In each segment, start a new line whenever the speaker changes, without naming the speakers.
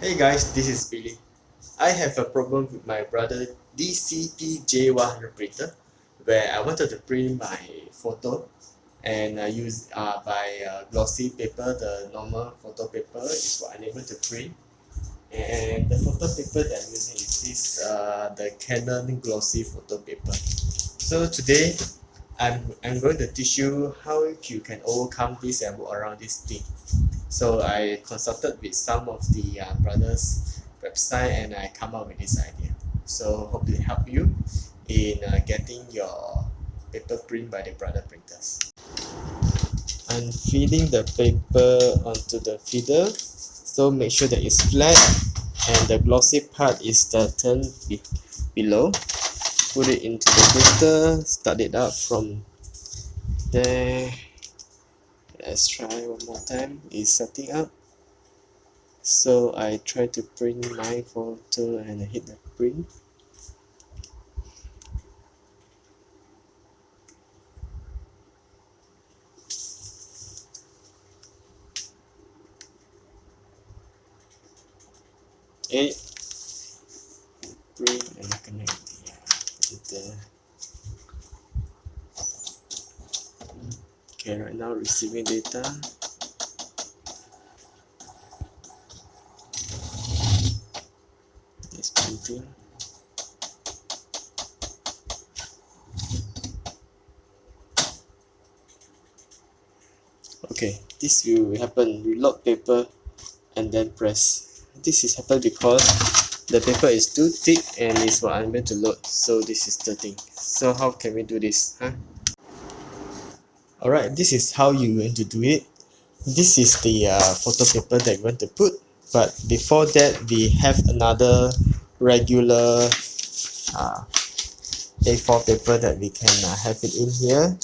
Hey guys, this is Billy. I have a problem with my brother DCP J100 printer where I wanted to print my photo and I use Glossy paper, the normal photo paper is unable to print, and the photo paper that I'm using is the Canon Glossy photo paper. So today I'm going to teach you how you can overcome this and work around this thing. So I consulted with some of the brothers' website and I come up with this idea. So hope it help you in getting your paper print by the brother printers. I'm feeding the paper onto the feeder, so make sure that it's flat and the glossy part is turned below. Put it into the printer, start it up from there. Let's try one more time. It's setting up. So I try to print my photo and I hit the print. Okay, print and connect the printer. Okay, right now receiving data. It's printing. Okay, this will happen. Reload paper and then press. This is happened because the paper is too thick and it's unable to load. So this is the thing. So how can we do this? Alright, this is how you're going to do it. This is the photo paper that we're going to put, but before that we have another regular A4 paper that we can have it in here,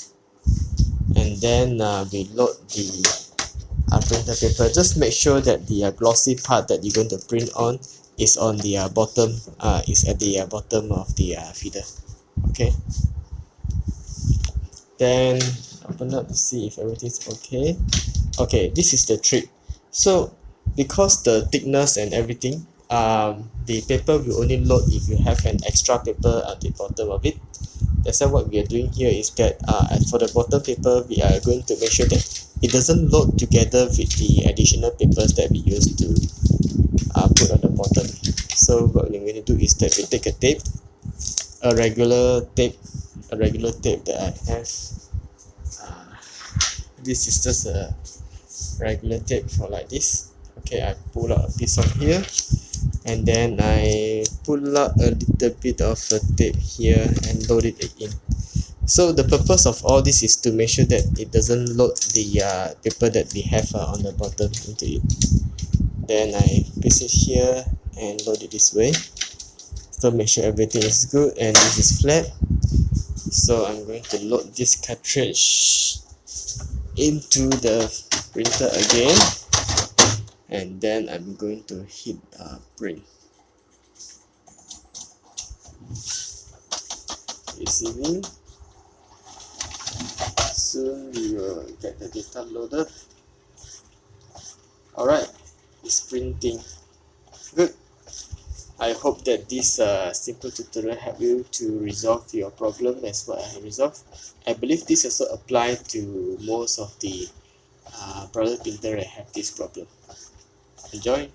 and then we load the printer paper. Just make sure that the glossy part that you're going to print on is on the bottom, is at the bottom of the feeder. Okay, then open up to see if everything's okay. Okay, this is the trick. So because the thickness and everything, the paper will only load if you have an extra paper at the bottom of it. That's why what we are doing here is that for the bottom paper, we are going to make sure that it doesn't load together with the additional papers that we used to put on the bottom. So what we're going to do is that we take a tape, a regular tape that I have. This is just a regular tape for like this. Okay, I pull out a piece of here and then I pull out a little bit of a tape here and load it in. So the purpose of all this is to make sure that it doesn't load the paper that we have on the bottom into it. Then I place it here and load it this way. So make sure everything is good and this is flat. So I'm going to load this cartridge into the printer again, and then I'm going to hit print. Receiving. Soon we will get the data loaded. Alright, it's printing. Good. I hope that this simple tutorial helped you to resolve your problem as what I have resolved. I believe this also applies to most of the brother printer that have this problem. Enjoy!